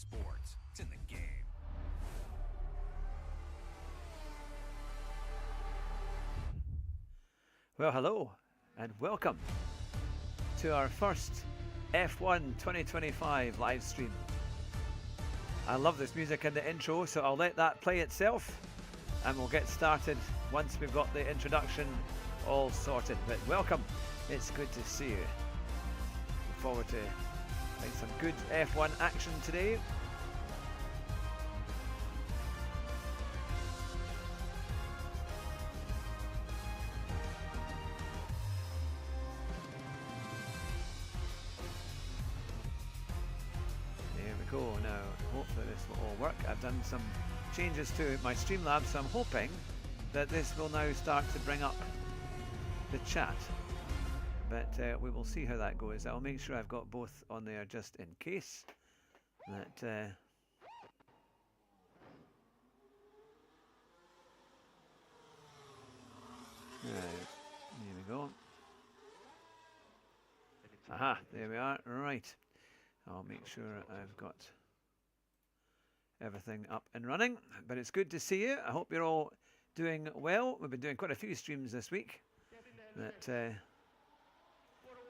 sports. It's in the game. Well, hello and welcome to our first F1 2025 live stream. I love this music in the intro, so I'll let that play itself and we'll get started once we've got the introduction all sorted. But welcome, it's good to see you. Look forward to having some good F1 action today. There we go. Now, hopefully this will all work. I've done some changes to my Streamlabs, so I'm hoping that this will now start to bring up the chat. But we will see how that goes. I'll make sure I've got both on there just in case. That there we go. Aha, there we are. Right. I'll make sure I've got everything up and running. But it's good to see you. I hope you're all doing well. We've been doing quite a few streams this week. That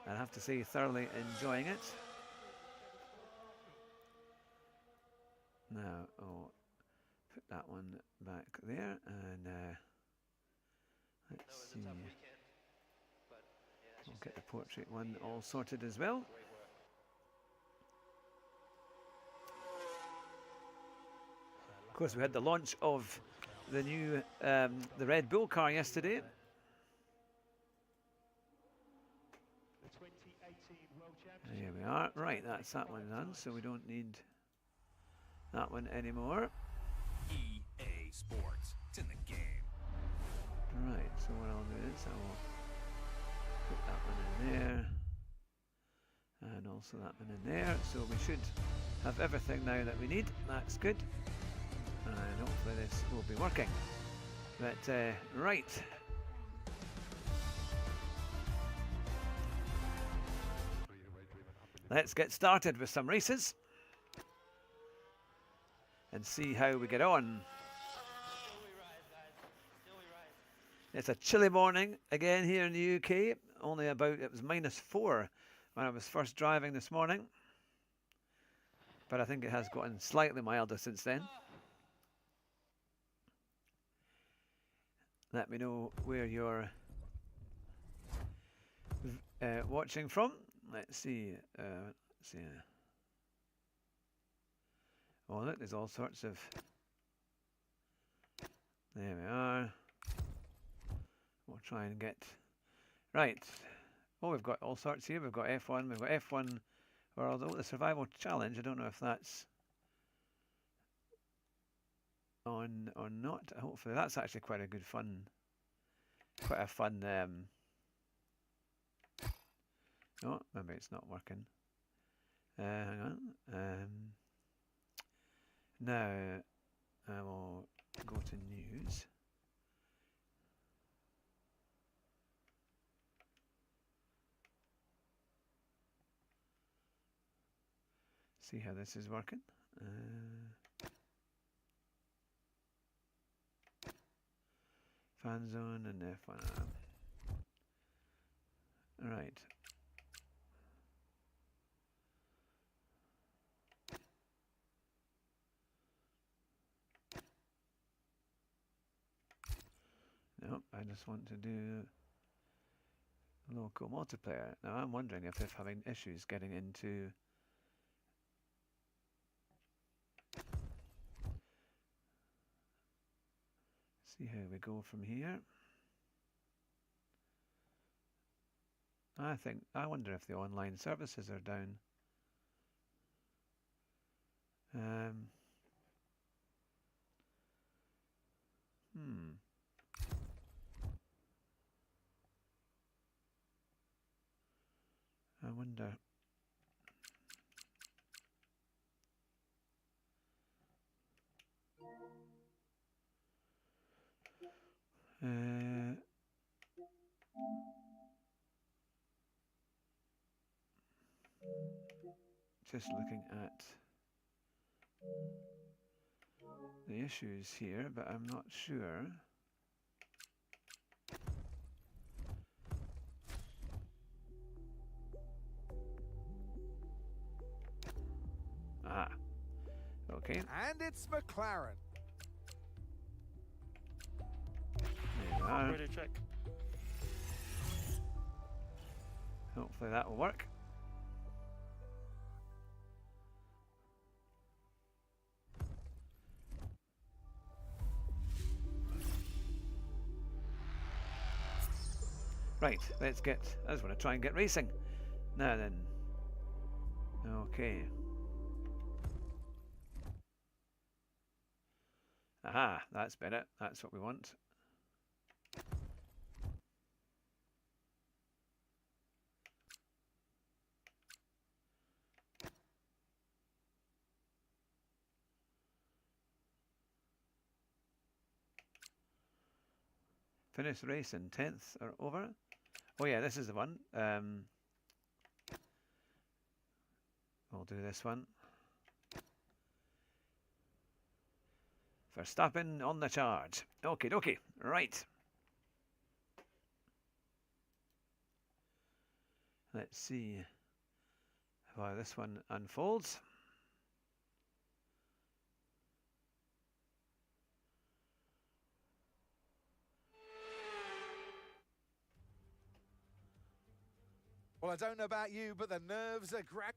I have to say, thoroughly enjoying it. Now, I'll put that one back there, and let's see. I'll get the portrait one all sorted as well. Of course, we had the launch of the new the Red Bull car yesterday. Here we are. Right, that's that one done, so we don't need that one anymore. EA Sports. It's in the game. Right, so what I'll do is I will put that one in there, and also that one in there. So we should have everything now that we need. That's good, and hopefully this will be working. But right. Let's get started with some races and see how we get on. It's a chilly morning again here in the UK. Only about, it was -4 when I was first driving this morning. But I think it has gotten slightly milder since then. Let me know where you're watching from. Let's see. Oh, look, there's all sorts of. There we are. We'll try and get right. Oh, we've got all sorts here. We've got F1. We've got F1 World. Oh, the Survival Challenge. I don't know if that's on or not. Hopefully, that's actually quite a good fun. Quite a fun. Oh, maybe it's not working. Hang on. Now I will go to news. See how this is working. Fan zone and F1. Right. No, I just want to do local multiplayer. Now I'm wondering if they're having issues getting into see how we go from here. I wonder if the online services are down. I wonder. Just looking at the issues here, but I'm not sure. Ah, okay. And it's McLaren. There you are. Radio check. Hopefully that will work. Right, let's get. I just want to try and get racing. Now then. Okay. Aha, that's better. That's what we want. Finish the race in 10th or over. Oh yeah, this is the one. We'll do this one. Verstappen on the charge. Okie dokie. Right. Let's see how this one unfolds. Well, I don't know about you, but the nerves are grabbing.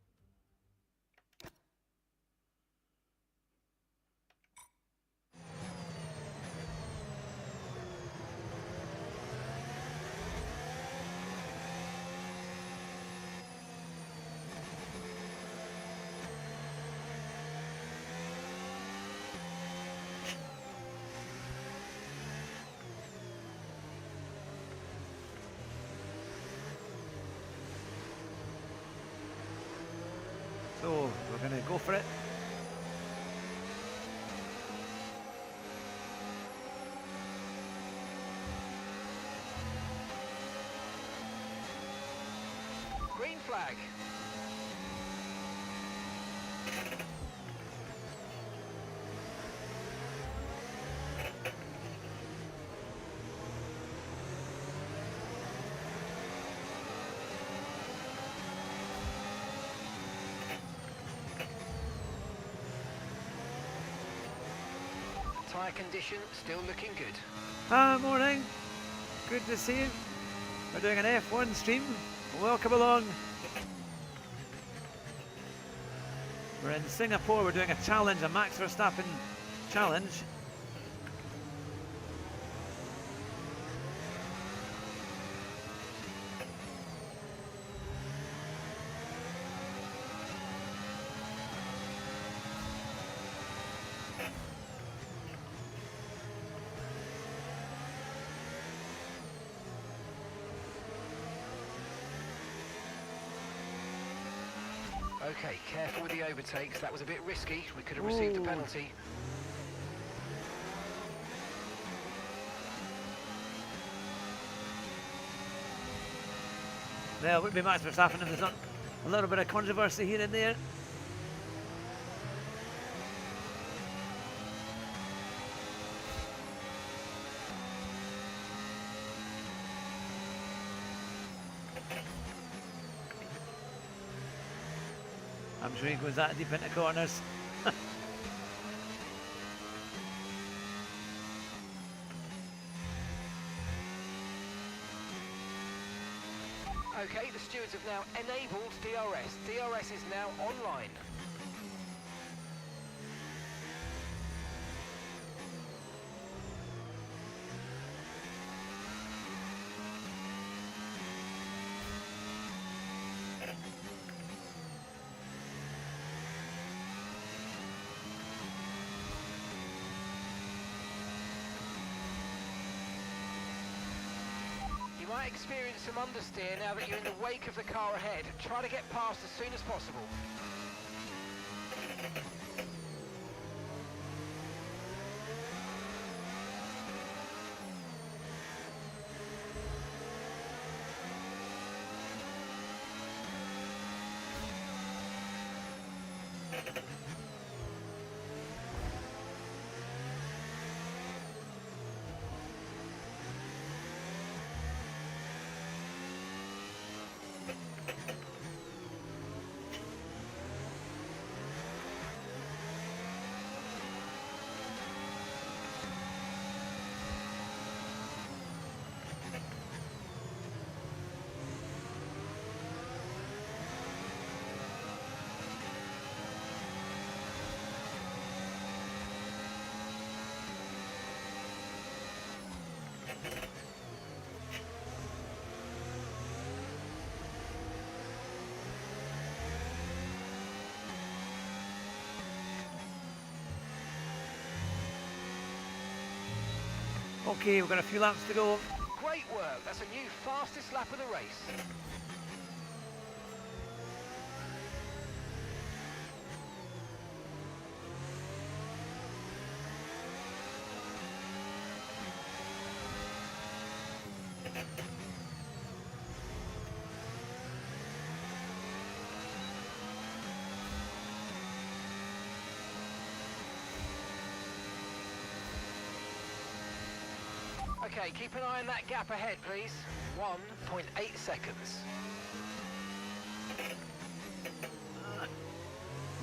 So we're going to go for it. Green flag. Tyre condition still looking good. Ah, morning. Good to see you. We're doing an F1 stream. Welcome along. We're in Singapore. We're doing a challenge, a Max Verstappen challenge. Okay, careful with the overtakes. That was a bit risky. We could have received a penalty. Well, it would be Max Verstappen if there's not a little bit of controversy here and there. I'm sure he goes that deep into corners. Okay, the stewards have now enabled DRS. DRS is now online. You might experience some understeer now that you're in the wake of the car ahead. Try to get past as soon as possible. Okay, we've got a few laps to go. Great work. That's a new fastest lap of the race. Okay, keep an eye on that gap ahead, please. 1.8 seconds.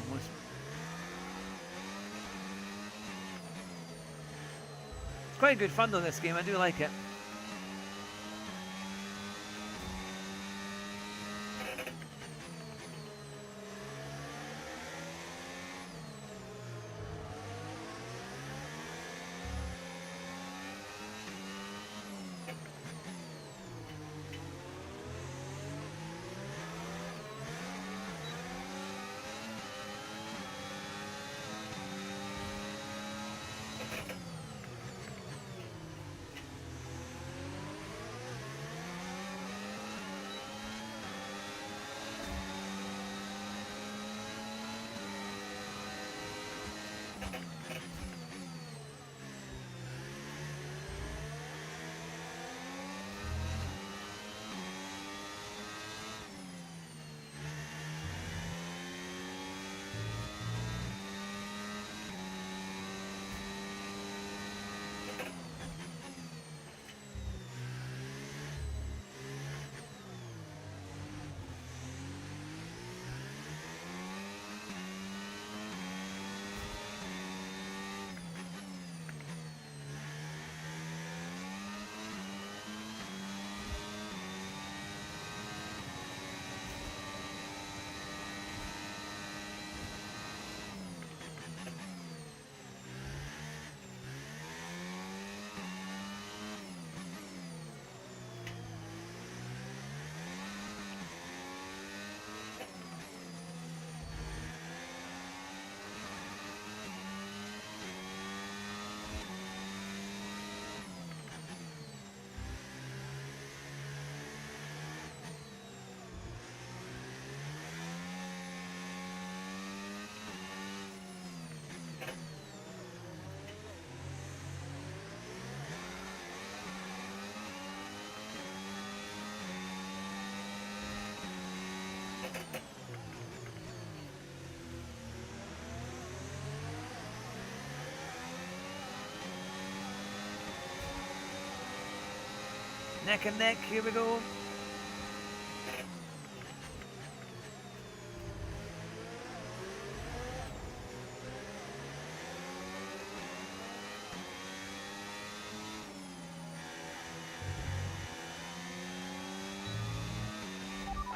Almost. It's quite good fun though, this game. I do like it. Neck and neck, here we go.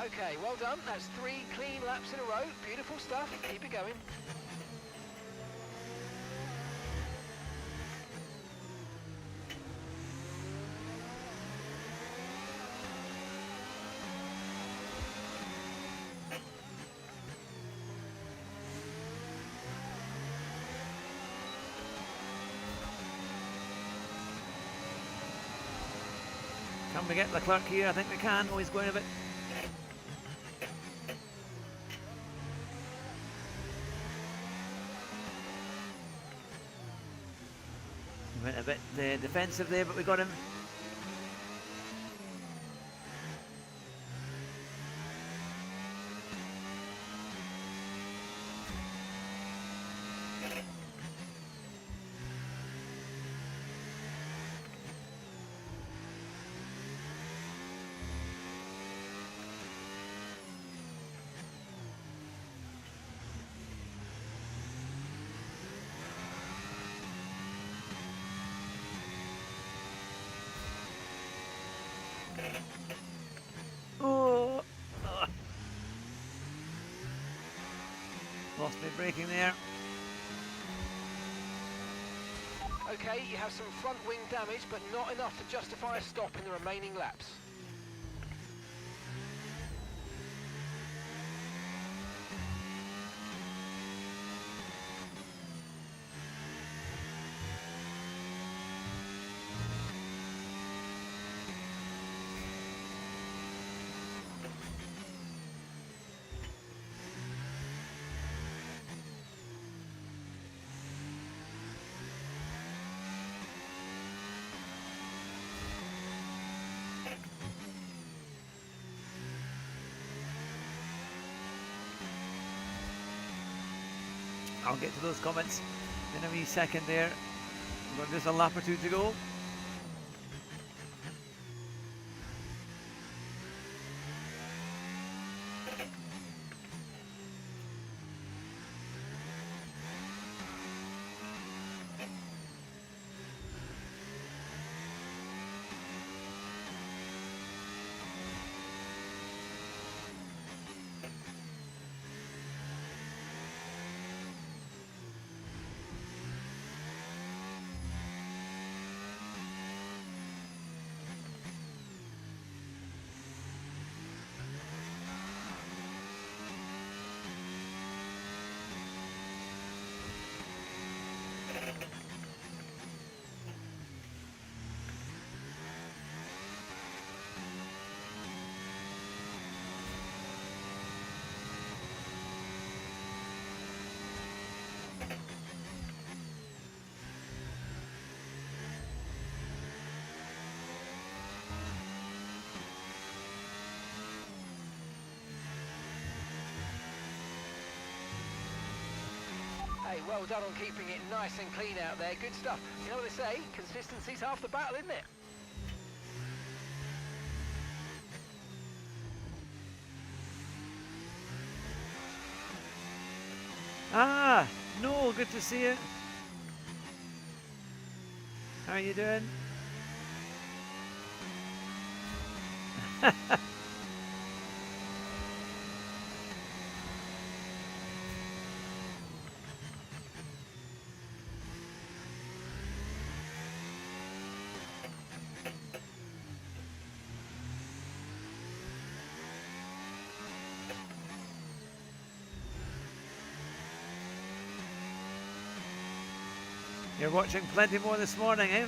Okay, well done. That's 3 clean laps in a row. Beautiful stuff. Keep it going. Can we get Leclerc here? I think we can. Oh, he's going a bit. He went a bit defensive there, but we got him. Oh, lost me braking there. Okay, you have some front wing damage, but not enough to justify a stop in the remaining laps. I'll get to those comments in a wee second there. We've got just a lap or two to go. Hey, well done on keeping it nice and clean out there. Good stuff. You know what they say? Consistency's half the battle, isn't it? Ah, no, good to see you. How are you doing? You're watching plenty more this morning, eh?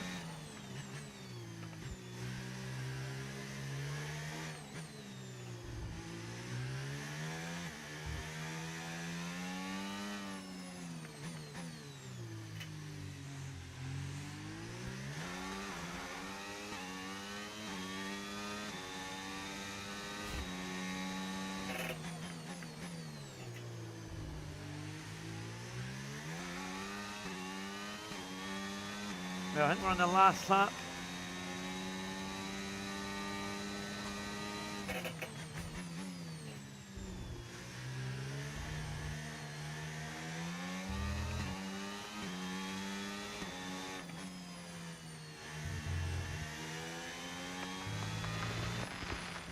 Well, I think we're on the last lap.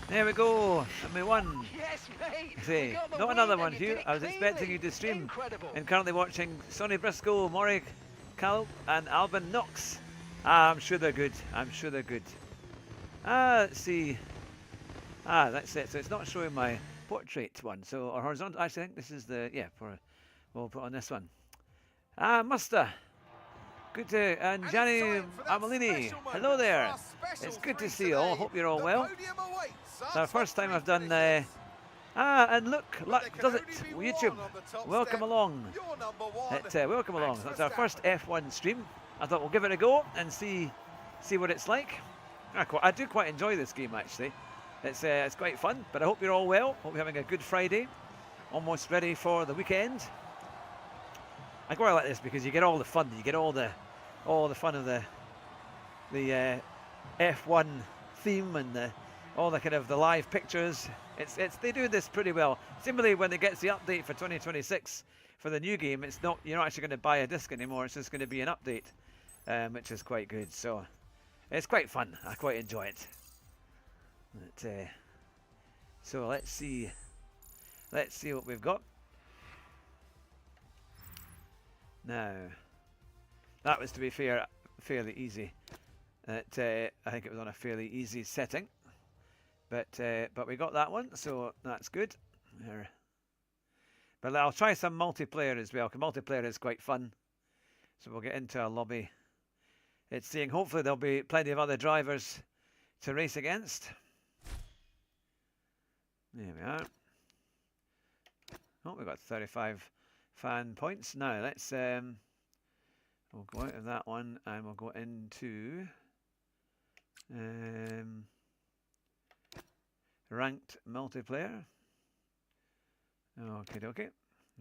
There we go, and we won. Yes, mate. See, We got the not win another and one, you Hugh. did it I was expecting cleanly. you to stream Incredible. and currently watching Sonny Briscoe, Maury Cal and Albin Knox. I'm sure they're good. I'm sure they're good. Let's see. That's it. So it's not showing my portrait one. So, or horizontal. Actually, I think this is the, yeah, we'll put on this one. Muster. Good to, and And Gianni it's time for that Amalini. special Hello moment there. for our special It's good to three see you all. today. Hope you're all The well. podium awaits It's our our first top time three I've done, finishes. and look, But luck there can does it. only be YouTube, one on the top welcome step. along. You're number one. Welcome along. Max That's our first Verstappen. F1 stream. I thought we'll give it a go and see what it's like. I do quite enjoy this game actually. It's quite fun. But I hope you're all well. Hope you're having a good Friday. Almost ready for the weekend. I quite like this because you get all the fun. You get all the fun of the F1 theme and all the kind of the live pictures. They do this pretty well. Similarly, when it gets the update for 2026 for the new game, you're not actually going to buy a disc anymore. It's just going to be an update, which is quite good. So it's quite fun. I quite enjoy it. So let's see what we've got now. That was, to be fair, fairly easy. I think it was on a fairly easy setting, but we got that one, so that's good. There. But I'll try some multiplayer as well, because multiplayer is quite fun. So we'll get into a lobby. It's saying hopefully there'll be plenty of other drivers to race against. There we are. Oh, we've got 35 fan points. Now let's we'll go out of that one and we'll go into ranked multiplayer. Okay, okay.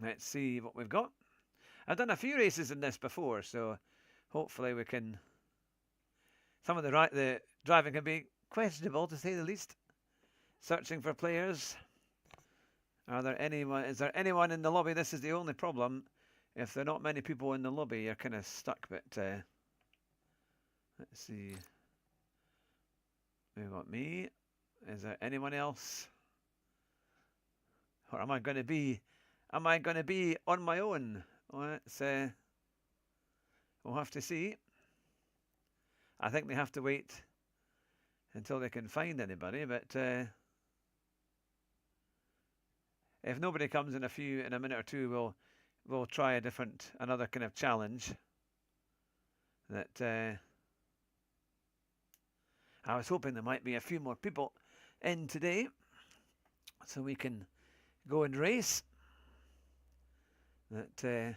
Let's see what we've got. I've done a few races in this before, so hopefully we can. Some of the driving can be questionable, to say the least. Searching for players. Are there anyone? Is there anyone in the lobby? This is the only problem. If there are not many people in the lobby, you're kind of stuck. But let's see. We've got me. Is there anyone else? Or am I going to be? Am I going to be on my own? Let's. We'll have to see. I think they have to wait until they can find anybody. But if nobody comes in a minute or two, we'll try another kind of challenge. That I was hoping there might be a few more people in today, so we can go and race. That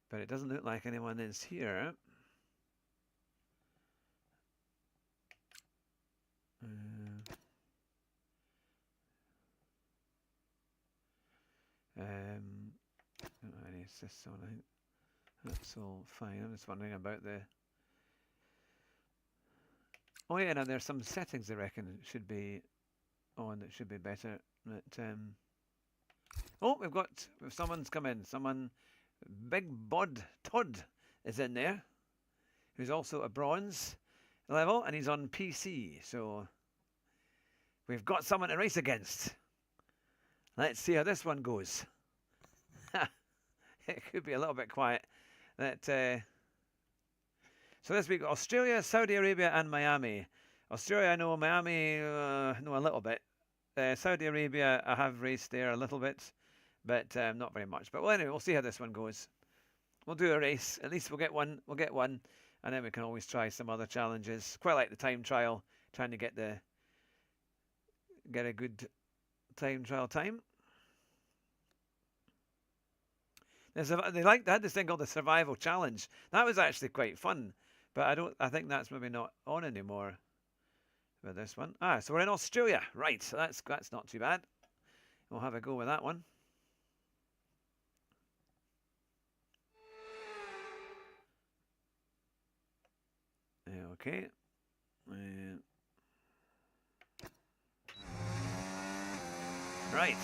but it doesn't look like anyone is here. Any assists on? I think that's all fine. I'm just wondering about the. Oh yeah, now there's some settings I reckon should be on that should be better. But oh, we've someone's come in. Someone, Big Bod Todd, is in there, who's also a bronze level, and he's on PC. So we've got someone to race against. Let's see how this one goes. It could be a little bit quiet. So this week, Australia, Saudi Arabia and Miami. Australia I know, Miami know a little bit. Saudi Arabia I have raced there a little bit, but not very much. But well, anyway, we'll see how this one goes. We'll do a race. At least we'll get one. We'll get one, and then we can always try some other challenges. Quite like the time trial, trying to get a good time trial time. They had this thing called the Survival Challenge. That was actually quite fun, but I think that's maybe not on anymore with this one. So we're in Australia, right? So that's not too bad. We'll have a go with that one. Okay. Right.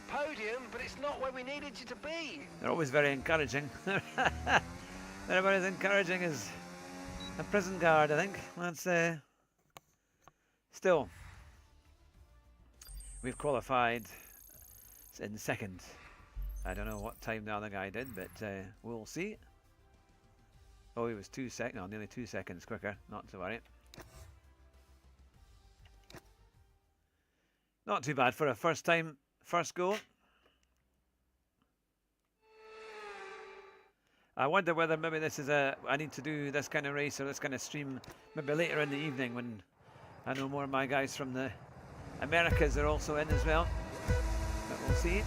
podium, but it's not where we needed you to be. They're always very encouraging. They're about as encouraging as a prison guard, I think. That's still, we've qualified in second. I don't know what time the other guy did, but we'll see. Oh, he was nearly 2 seconds quicker. Not to worry. Not too bad for a first go. I wonder whether maybe this is I need to do this kind of race or this kind of stream maybe later in the evening when I know more of my guys from the Americas are also in as well. But we'll see.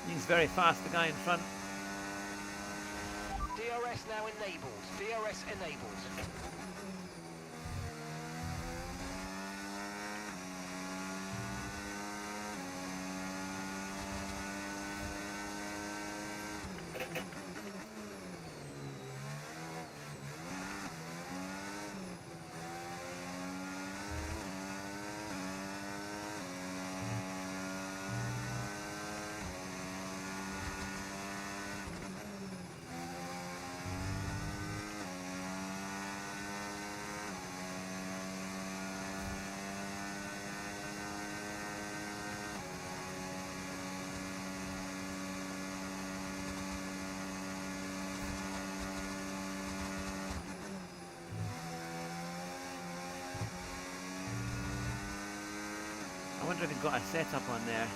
He's very fast, the guy in front. DRS now enabled. DRS enabled. I wonder if he's got a setup on there.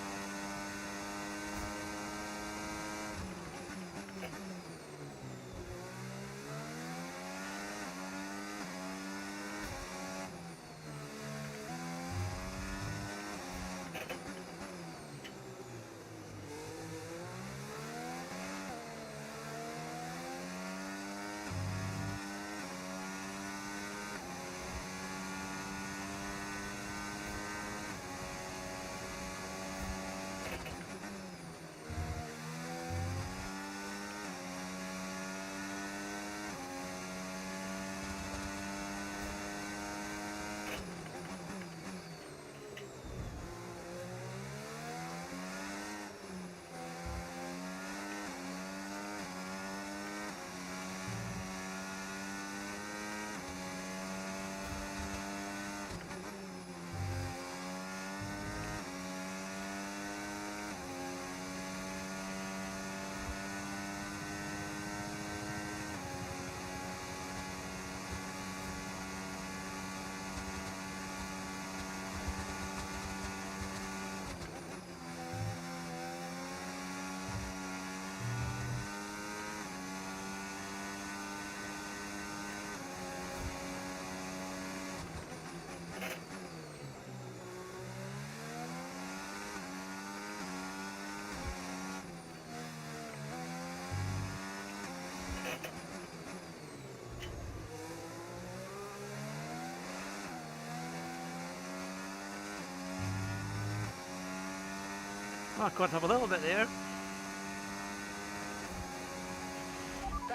Oh, I caught up a little bit there.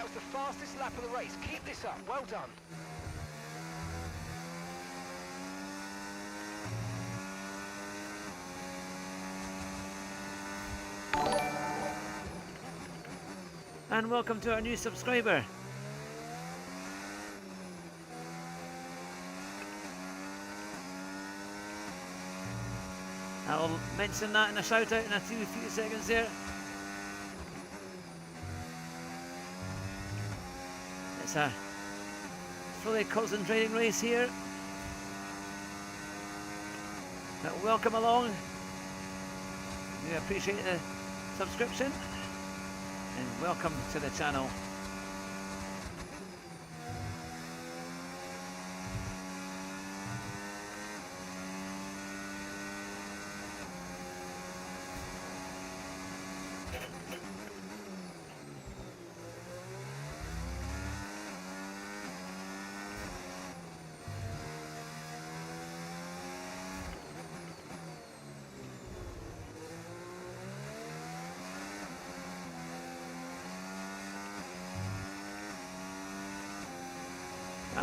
That was the fastest lap of the race. Keep this up. Well done. And welcome to our new subscriber. I'll mention that in a shout out in a few seconds there. It's a fully concentrating race here. But welcome along. We appreciate the subscription and welcome to the channel.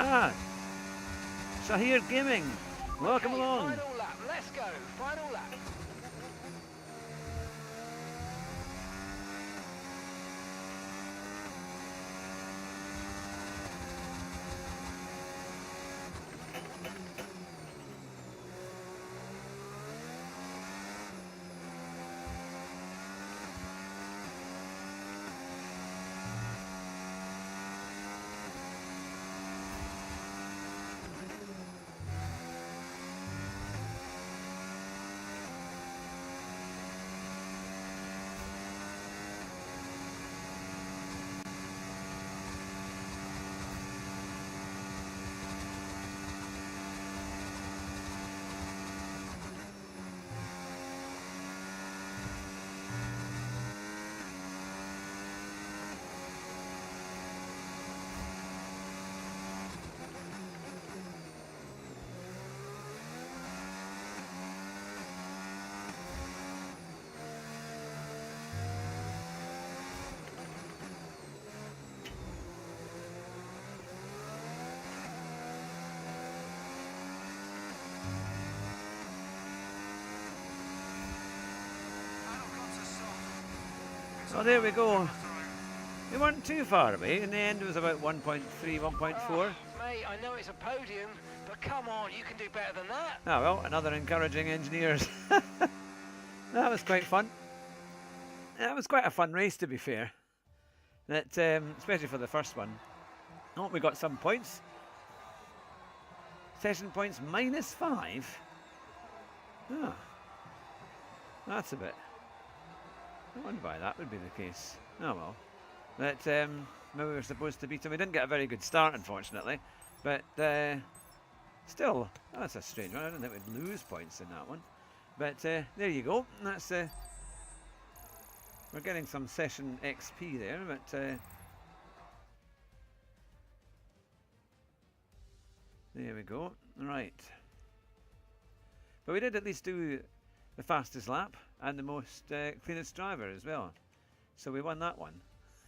Ah, Shahir Gaming, welcome Okay, along. Final lap. Let's go. Final lap. Oh, there we go. We weren't too far away. In the end, it was about 1.3, 1.4. Oh, mate, I know it's a podium, but come on, you can do better than that. Ah, well, another encouraging engineers. That was quite fun. That was quite a fun race, to be fair. That, especially for the first one. Oh, we got some points. Session points -5. Oh, that's a bit. I wonder why that would be the case. Oh well. But maybe we were supposed to beat him. We didn't get a very good start, unfortunately. But still, that's a strange one. I don't think we'd lose points in that one. But there you go. That's we're getting some session XP there. But there we go. Right. But we did at least do the fastest lap and the most cleanest driver as well. So we won that one.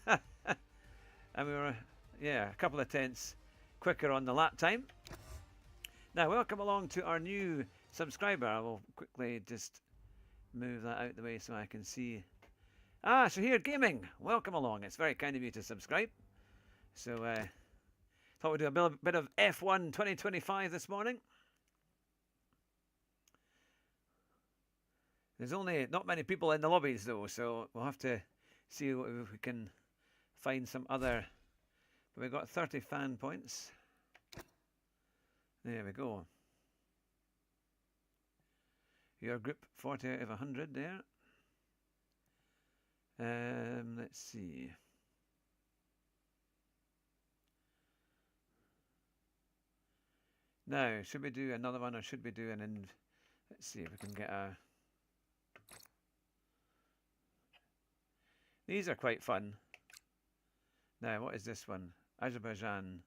And we were, yeah, a couple of tenths quicker on the lap time. Now, welcome along to our new subscriber. I will quickly just move that out the way so I can see. Ah, Shahir Gaming, welcome along. It's very kind of you to subscribe. So, thought we'd do a bit of F1 2025 this morning. There's only not many people in the lobbies though, so we'll have to see if we can find some other. But we've got 30 fan points. There we go. Your group 40 out of 100 there. Let's see. Now, should we do another one or should we do an let's see if we can get a. These are quite fun. Now, what is this one? Azerbaijan.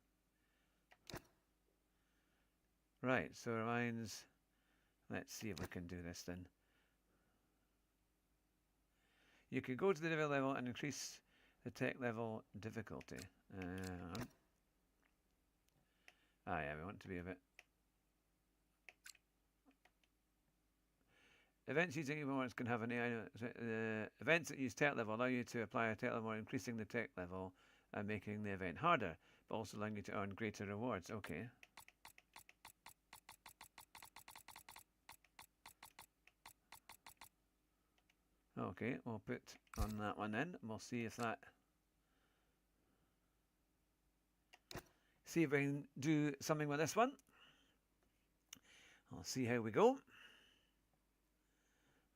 Right, so reminds. Let's see if we can do this then. You could go to the difficulty level and increase the tech level difficulty. Yeah, we want to be a bit. Events using emotes can have an AI. Events that use tech level allow you to apply a tech level, increasing the tech level and making the event harder, but also allowing you to earn greater rewards. Okay. Okay, we'll put on that one then. We'll see if that. See if we can do something with this one. I'll see how we go.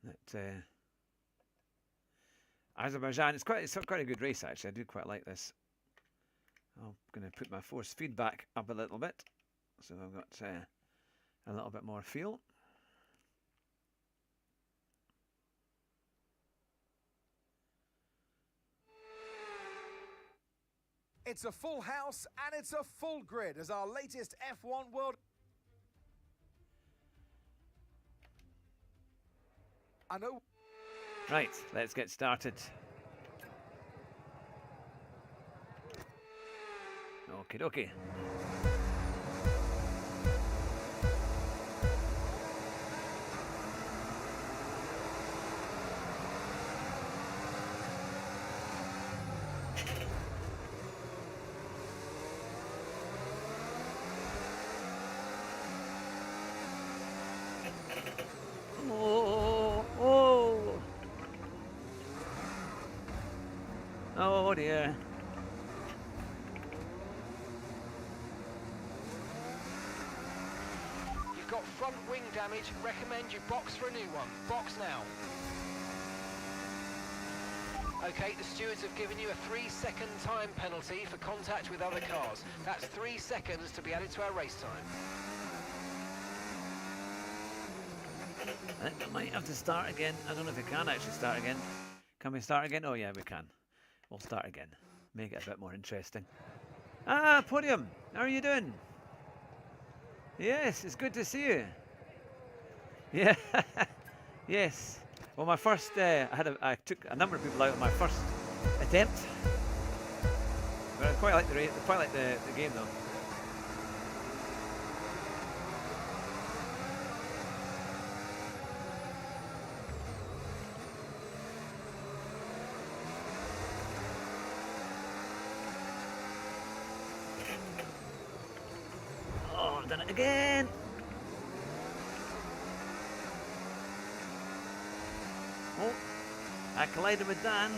That Azerbaijan, it's quite a good race actually. I do quite like this. I'm going to put my force feedback up a little bit, so I've got a little bit more feel. It's a full house and it's a full grid as our latest F1 World. I know. Right, let's get started. Okie dokie. Oh dear. You've got front wing damage. Recommend you box for a new one. Box now. Okay, the stewards have given you a 3-second time penalty for contact with other cars. That's 3 seconds to be added to our race time. I think I might have to start again. I don't know if we can actually start again. Can we start again? Oh yeah, we can. We'll start again. Make it a bit more interesting. Ah, Podium! How are you doing? Yes, it's good to see you. Yeah, yes. Well, my first, I took a number of people out on my first attempt. But I quite like the game though. Oh, I've done it again. Oh, I collided with Dan.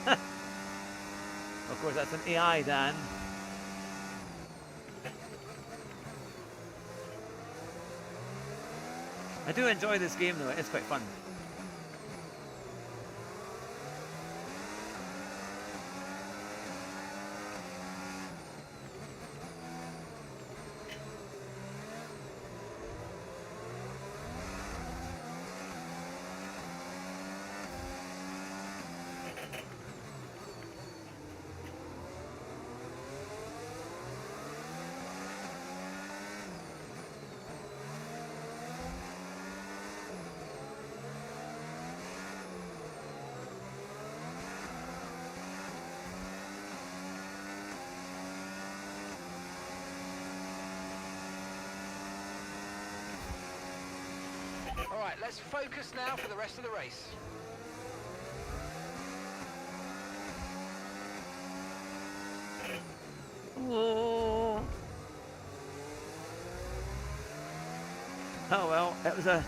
Of course, that's an AI Dan. I do enjoy this game though, it's quite fun. Alright, let's focus now for the rest of the race. Oh. Oh well, it was a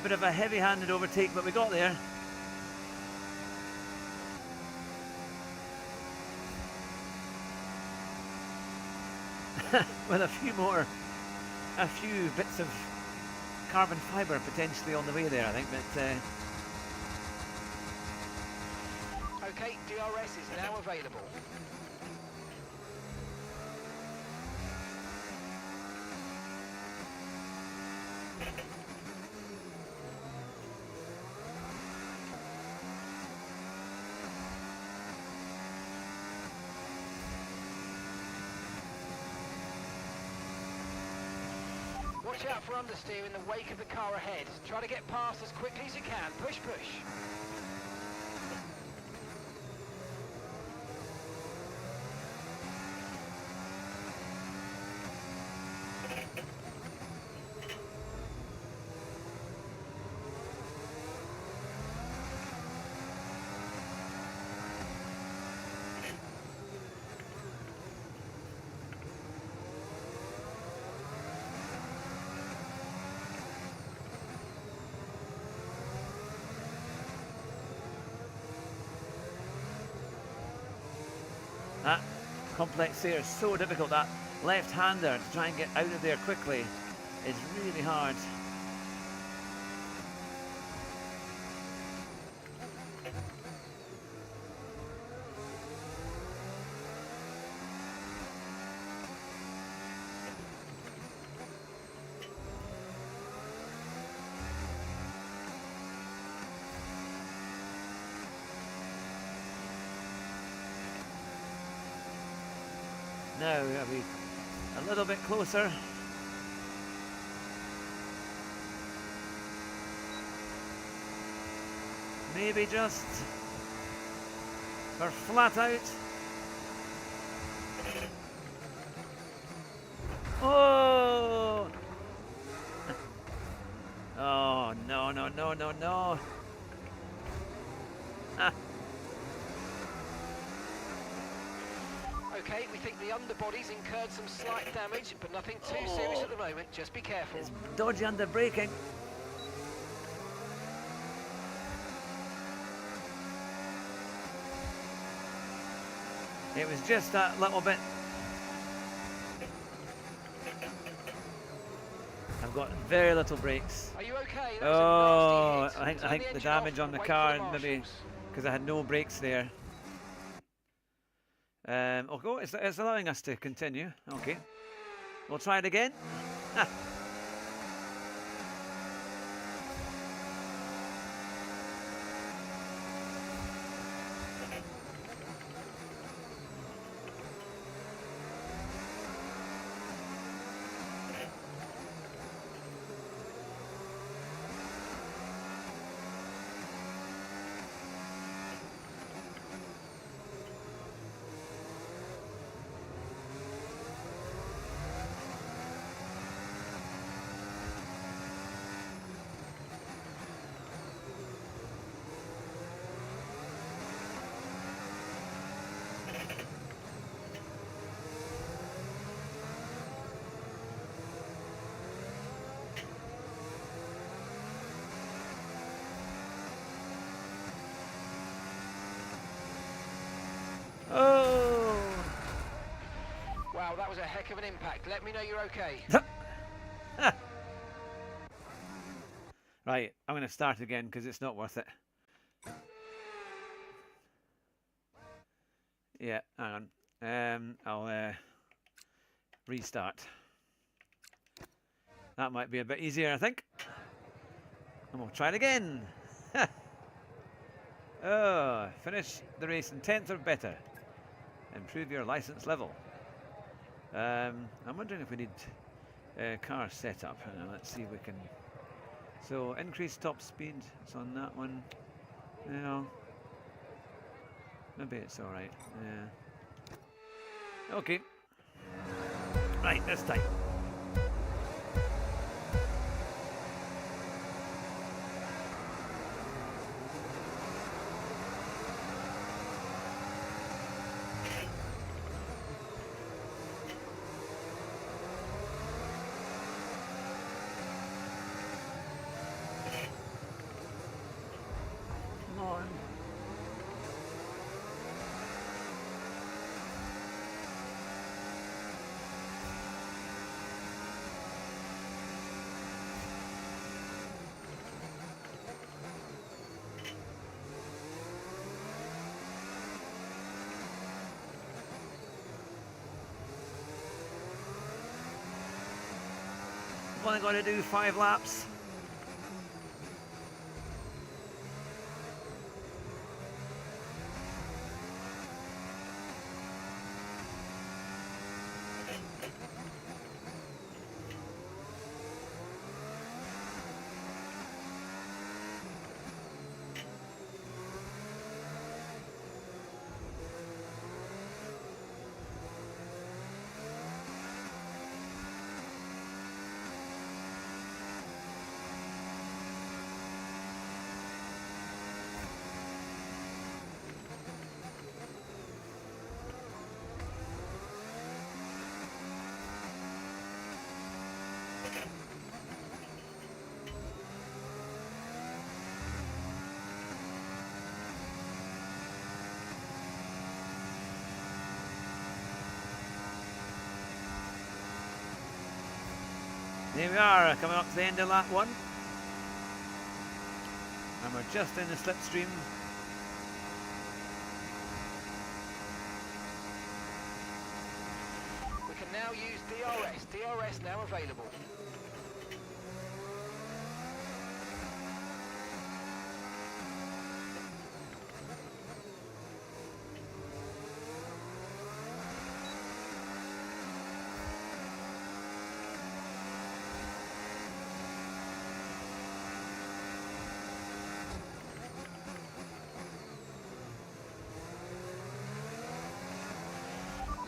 bit of a heavy-handed overtake, but we got there. With a few bits of carbon fibre potentially on the way there, I think, but Okay, DRS is now available. Watch out for understeer in the wake of the car ahead. Try to get past as quickly as you can. Push, push. That complex there is so difficult. That left-hander to try and get out of there quickly is really hard. Now are we a little bit closer? Maybe just for flat out. Oh! Oh no no no no no! Ah. Okay, we think the underbody's incurred some slight damage, but nothing too serious at the moment. Just be careful. It's dodgy under braking. It was just that little bit. I've got very little brakes. Are you okay? That Oh, was a nasty hit. I Turn think the engine damage off on the and wait car, for the maybe marshals. because I had no brakes there. Oh, it's allowing us to continue. Okay, we'll try it again. Oh! Wow, that was a heck of an impact. Let me know you're okay. Right, I'm going to start again because it's not worth it. Yeah, hang on. I'll restart. That might be a bit easier, I think. And we'll try it again. Oh, finish the race in 10th or better. Improve your license level. I'm wondering if we need car setup. Let's see if we can. So increase top speed. It's on that one. No. Maybe it's all right. Yeah. Okay. Right, this time. Come on. I've only got to do 5 laps. There we are, coming up to the end of lap 1. And we're just in the slipstream. We can now use DRS. DRS now available.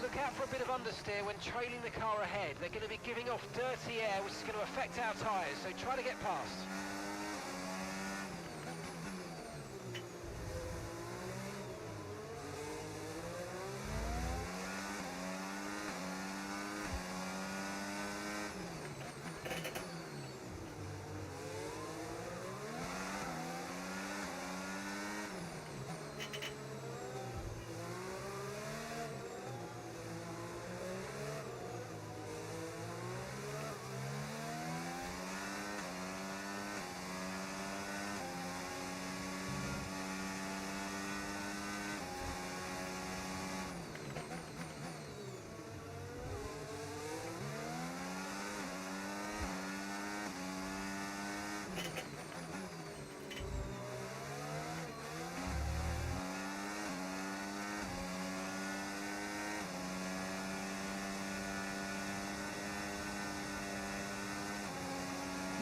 Look out for a bit of understeer when trailing the car ahead. They're going to be giving off dirty air, which is going to affect our tyres, so try to get past.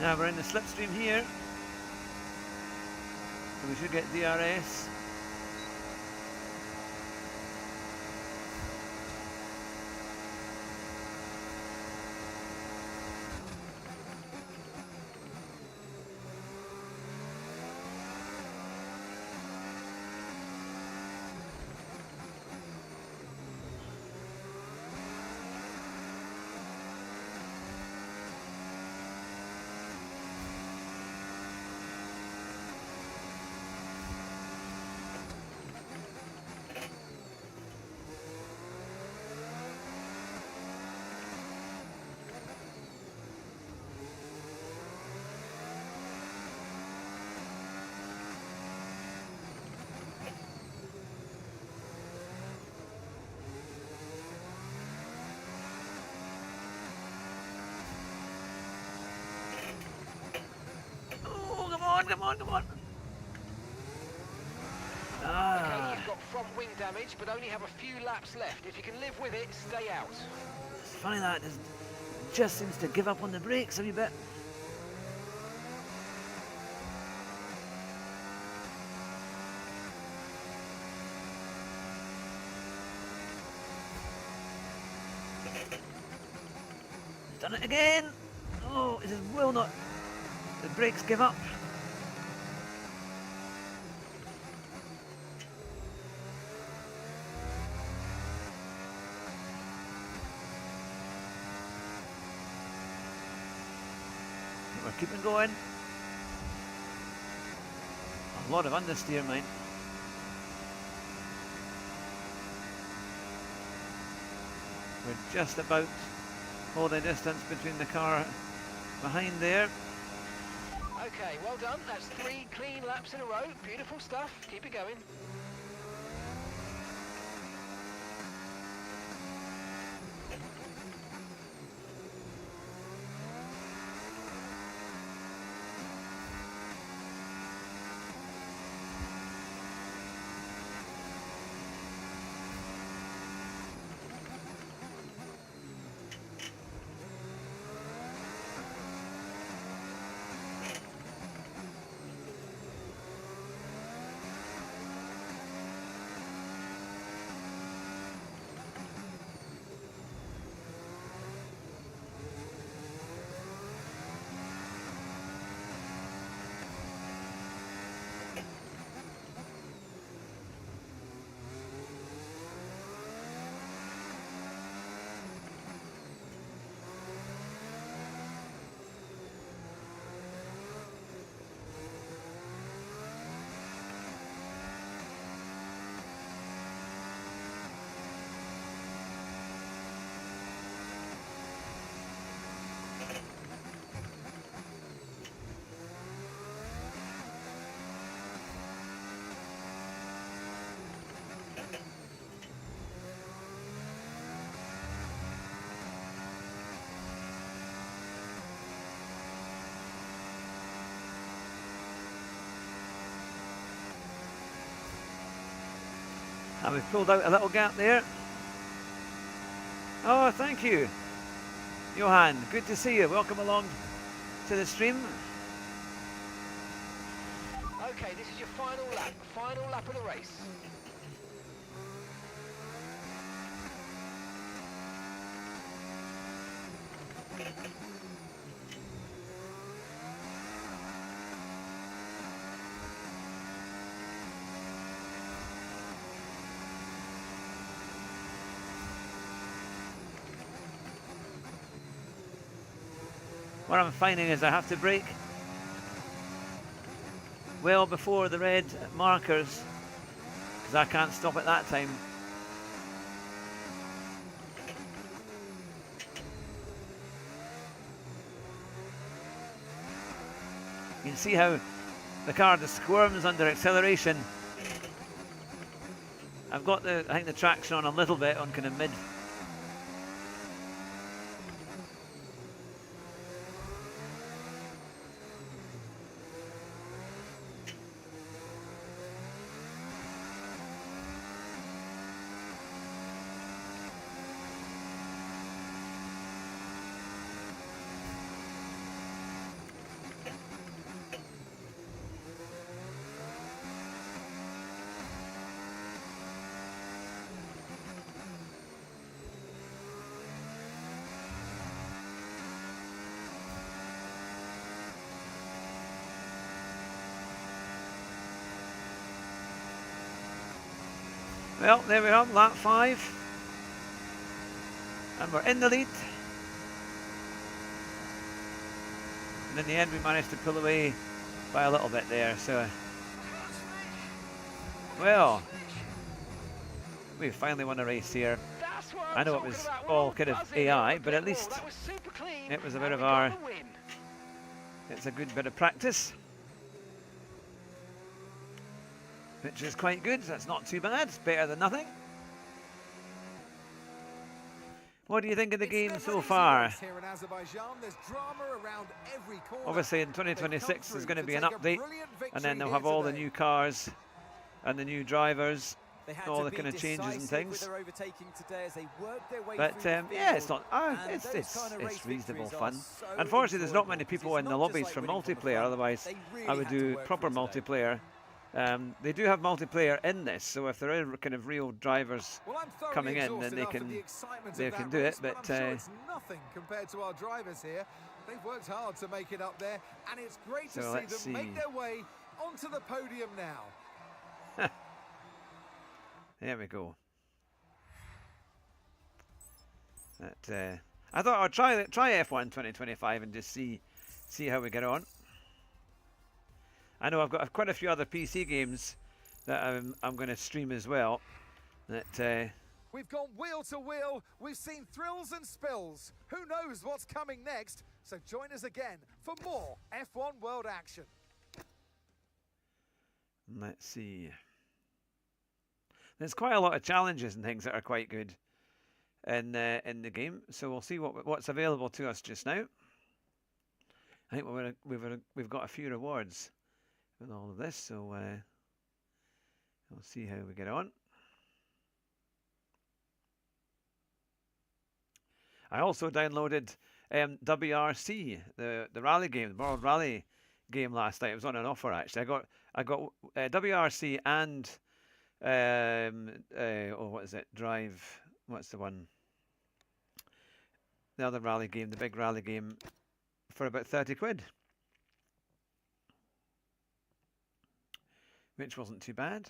Now we're in the slipstream here, so we should get DRS. Come on, come on. Okay, you've got front wing damage, but only have a few laps left. If you can live with it, stay out. It's funny that it just seems to give up on the brakes a wee bit. Done it again. Oh, it just will not. The brakes give up. We're keeping going. A lot of understeer, mate. We're just about holding distance between the car behind there. Okay, well done. That's 3 clean laps in a row. Beautiful stuff. Keep it going. And we've pulled out a little gap there. Oh, thank you, Johan. Good to see you. Welcome along to the stream. Okay, this is your final lap of the race. What I'm finding is I have to brake well before the red markers because I can't stop at that time. You can see how the car just squirms under acceleration. I've got I think the traction on a little bit on kind of mid. Well, there we are, lap 5. And we're in the lead. And in the end we managed to pull away by a little bit there, so... Well, we finally won a race here. I know it was all kind of AI, but at least it was a bit of our... It's a good bit of practice. Which is quite good, that's not too bad, it's better than nothing. What do you think of the game so far? Obviously in 2026 there's going to be an update, and then they'll have all the new cars and the new drivers, all the kind of changes and things. But yeah, it's not. It's reasonable fun. Unfortunately, there's not many people in the lobbies for multiplayer. Otherwise, I would do proper multiplayer. They do have multiplayer in this, so if there are kind of real drivers coming in, then they can do it. But it's nothing compared to our drivers here. They've worked hard to make it up there, and it's great to see them make their way onto the podium now. There we go. But, I thought I'd try F1 2025 and just see how we get on. I know I've got quite a few other PC games that I'm going to stream as well. That we've gone wheel to wheel. We've seen thrills and spills. Who knows what's coming next? So join us again for more F1 World action. Let's see. There's quite a lot of challenges and things that are quite good in the game. So we'll see what's available to us just now. I think we've got a few rewards with all of this, so we'll see how we get on. I also downloaded WRC, the rally game, the World Rally game last night. It was on an offer actually. I got WRC and what is it? Drive. What's the one? The other rally game, the big rally game, for about 30 quid. Which wasn't too bad.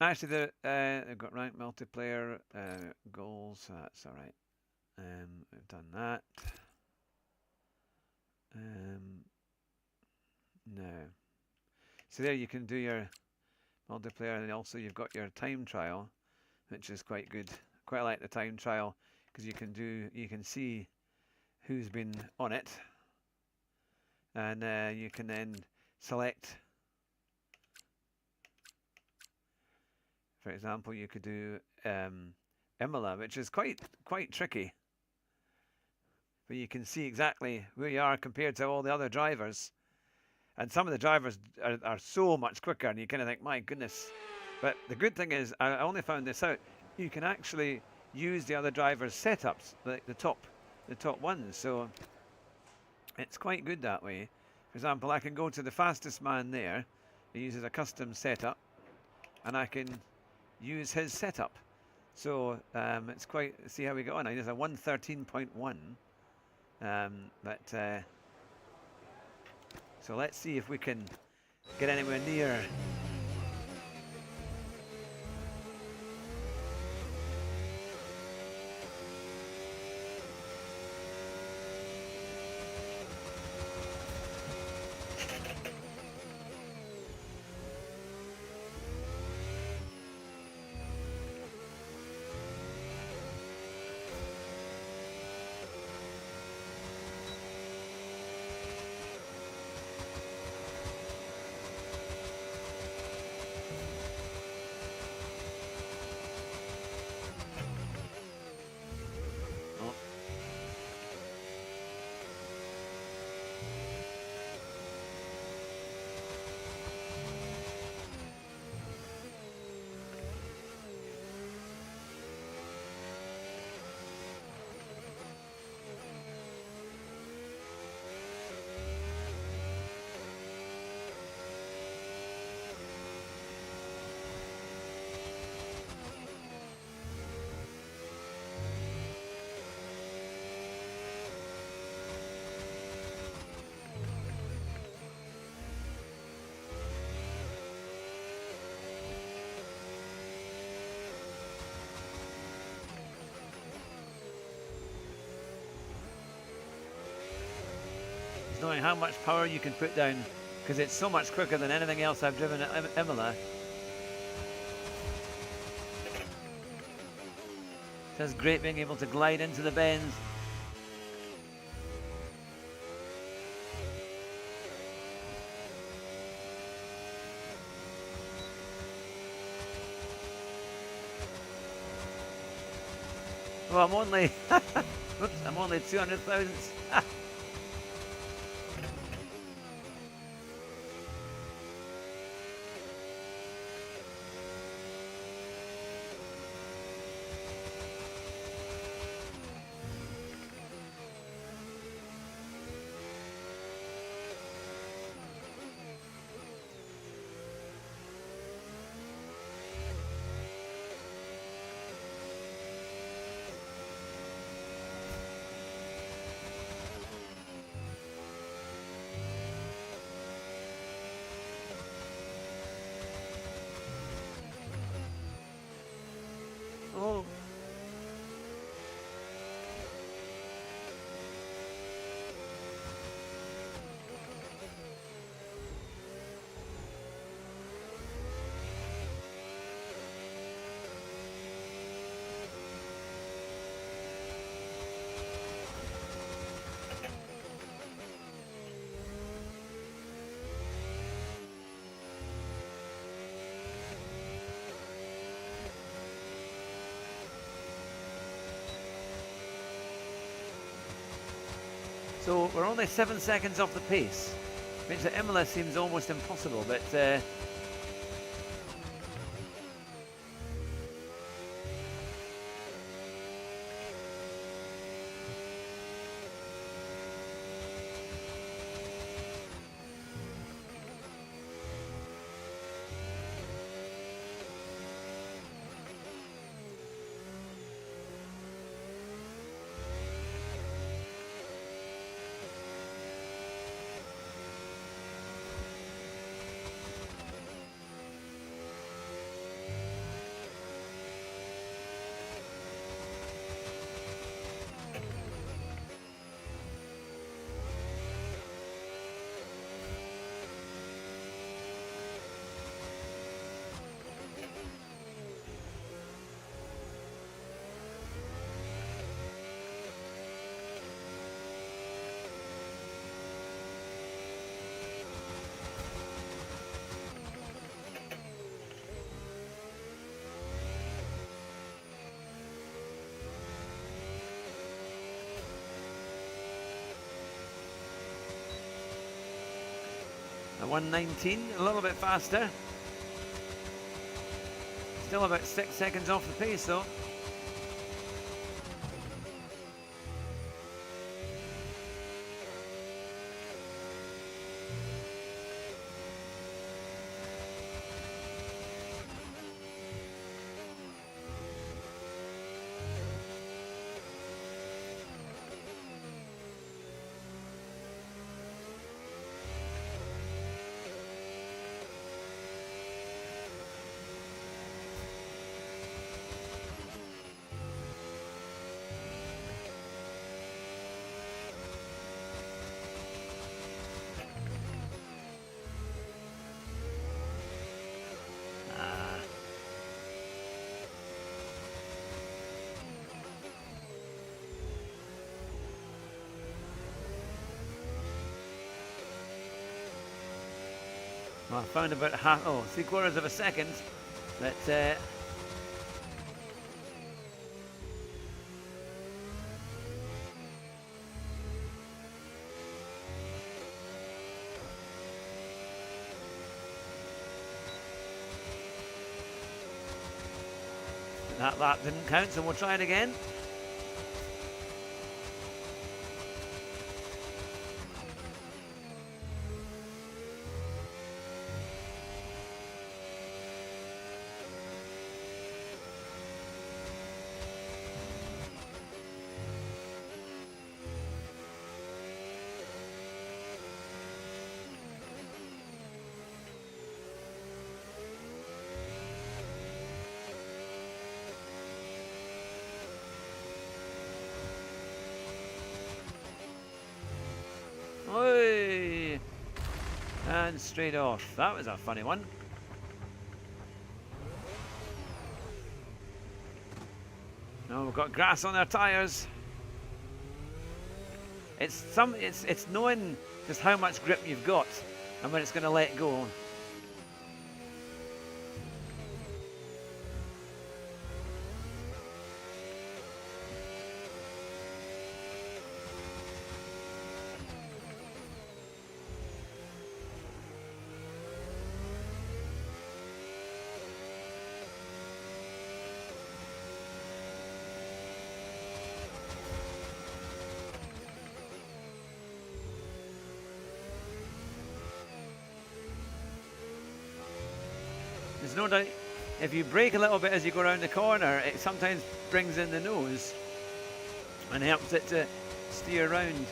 Actually, they've got ranked multiplayer goals, so that's all right. We've done that. No. So there you can do your multiplayer, and also you've got your time trial, which is quite good. Quite like the time trial because you can see who's been on it, and you can then select. For example, you could do Imola, which is quite tricky. but you can see exactly where you are compared to all the other drivers. And some of the drivers are so much quicker, and you kind of think, my goodness. But the good thing is, I only found this out, you can actually use the other drivers' setups, like the top ones. So it's quite good that way. For example, I can go to the fastest man there. He uses a custom setup, and I can use his setup. So it's quite, see how we go on. He does a 113.1. So let's see if we can get anywhere near. Knowing how much power you can put down, because it's so much quicker than anything else I've driven at Imola. It's great being able to glide into the bends. Well, I'm only, oops, I'm only 200 thousandths. Oh. So we're only 7 seconds off the pace, which at Imola seems almost impossible, but A 1:19, a little bit faster. Still about 6 seconds off the pace though. Well, I found about three-quarters of a second, but that lap didn't count, so we'll try it again. Oi! And straight off. That was a funny one. Now we've got grass on our tyres. It's knowing just how much grip you've got and when it's going to let go. There's no doubt, if you brake a little bit as you go around the corner, it sometimes brings in the nose and helps it to steer around.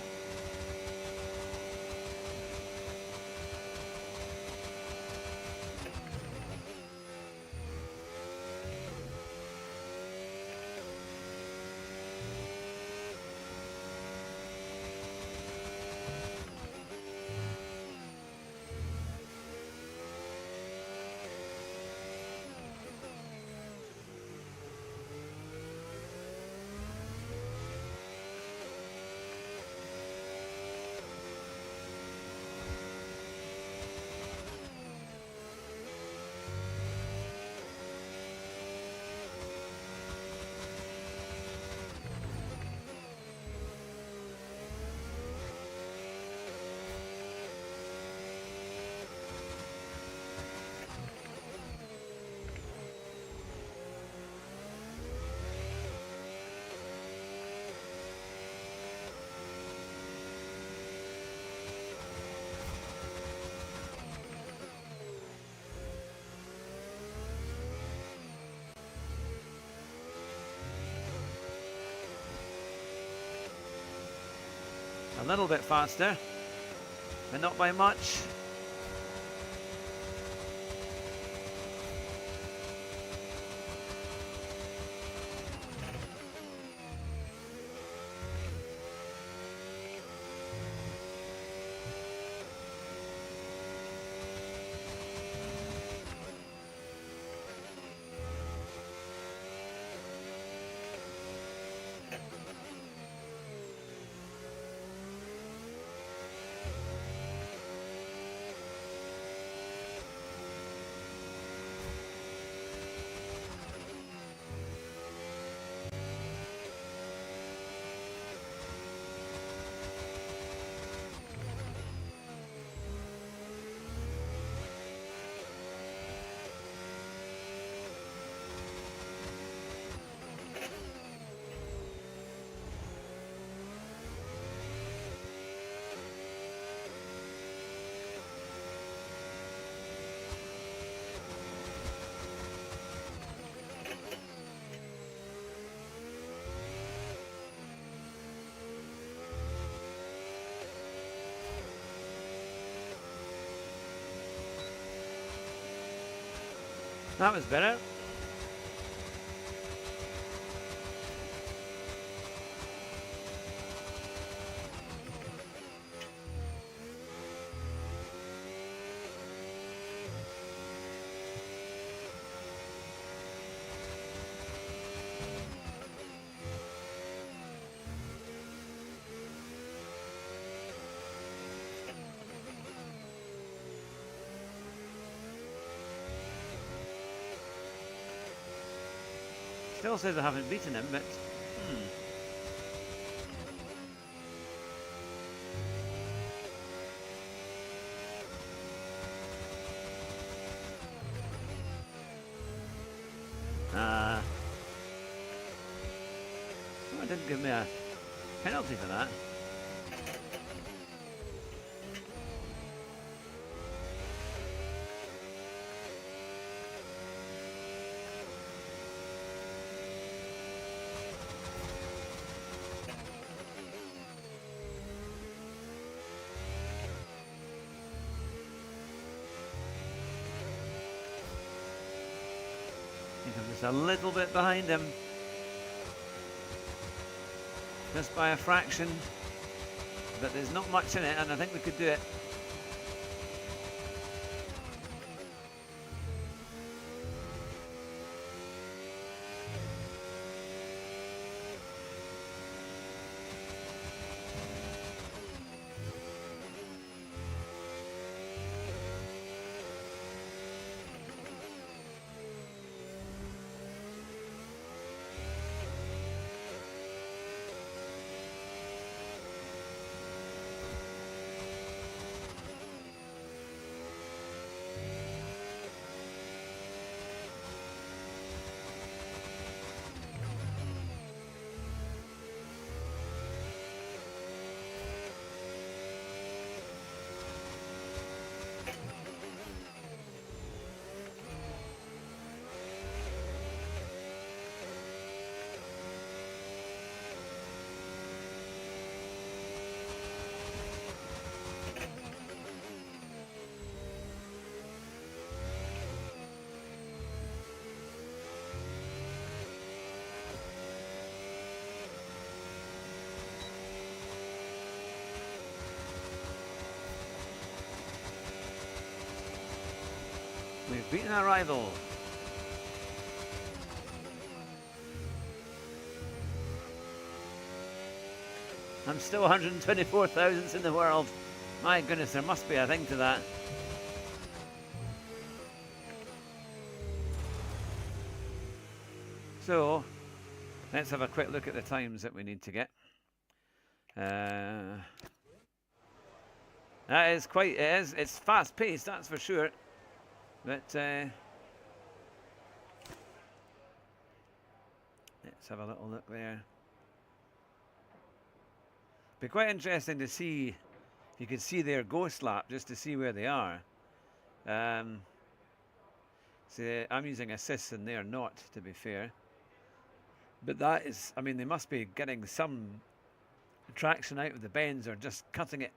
A little bit faster, but not by much. That was better. Still says I haven't beaten him, but oh, it didn't give me a penalty for that. I'm just a little bit behind him, just by a fraction, but there's not much in it, and I think we could do it. We've beaten our rival. I'm still 124,000th in the world. My goodness, there must be a thing to that. So, let's have a quick look at the times that we need to get. That is quite, it's fast paced, that's for sure. But let's have a little look there. Be quite interesting to see if you could see their ghost lap, just to see where they are. See, I'm using assists and they're not, to be fair. But that is, I mean, they must be getting some traction out of the bends, or just cutting it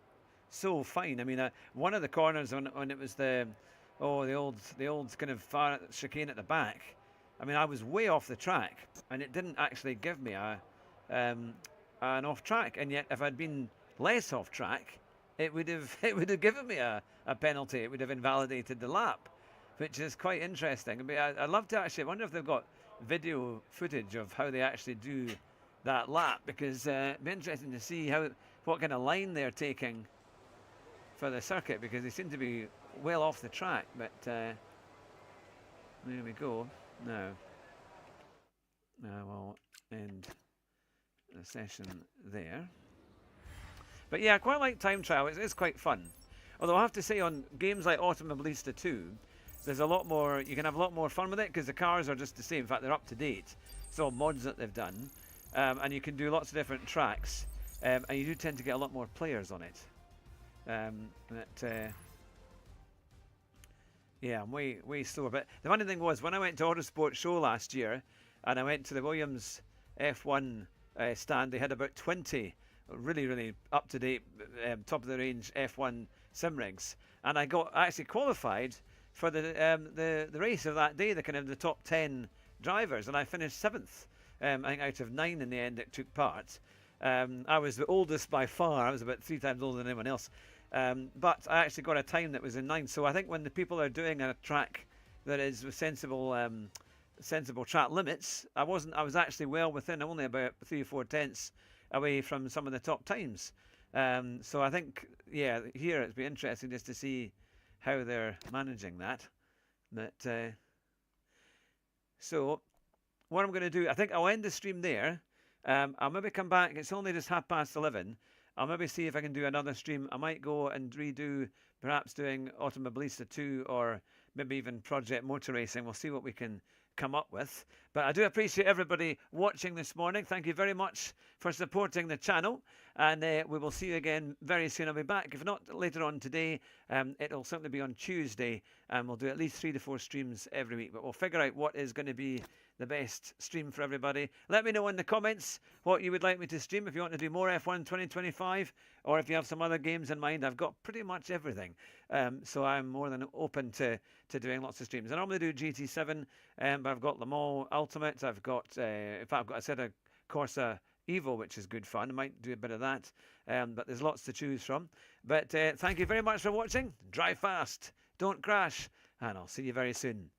so fine. I mean, one of the corners when it was the old kind of far chicane at the back. I mean, I was way off the track, and it didn't actually give me an off track. And yet, if I'd been less off track, it would have given me a penalty. It would have invalidated the lap, which is quite interesting. I mean, I'd love to actually. I wonder if they've got video footage of how they actually do that lap, because it'd be interesting to see what kind of line they're taking for the circuit, because they seem to be well off the track. But there we go. Now we'll end the session there. But yeah, I quite like time trial. It's quite fun. Although I have to say, on games like Automobilista 2, there's a lot more. You can have a lot more fun with it, because the cars are just the same. In fact, they're up to date. It's all mods that they've done, and you can do lots of different tracks, and you do tend to get a lot more players on it. Yeah, I'm way slower. But the funny thing was, when I went to Autosport Show last year, and I went to the Williams F1 stand, they had about 20 really up-to-date, top-of-the-range F1 sim rigs. And I got actually qualified for the race of that day, the kind of the top 10 drivers, and I finished 7th. I think out of 9 in the end that took part. I was the oldest by far. I was about 3 times older than anyone else. But I actually got a time that was in 9th. So I think when the people are doing a track that is with sensible track limits, I was actually well within, only about 3 or 4 tenths away from some of the top times. So I think, yeah, here it'd be interesting just to see how they're managing that. But so what I'm going to do, I think I'll end the stream there. I'll maybe come back. It's only just 11:30. I'll maybe see if I can do another stream. I might go and redo, perhaps doing Automobilista 2 or maybe even Project Motor Racing. We'll see what we can come up with. But I do appreciate everybody watching this morning. Thank you very much for supporting the channel, and we will see you again very soon. I'll be back, if not later on today. It'll certainly be on Tuesday, and we'll do at least 3 to 4 streams every week, but we'll figure out what is going to be the best stream for everybody. Let me know in the comments what you would like me to stream, if you want to do more F1 2025, or if you have some other games in mind. I've got pretty much everything, so I'm more than open to doing lots of streams. I normally do GT7, but I've got them all Ultimate. I've got, in fact, I've got a set of Corsa Evo, which is good fun. I might do a bit of that, but there's lots to choose from. But thank you very much for watching. Drive fast, don't crash, and I'll see you very soon.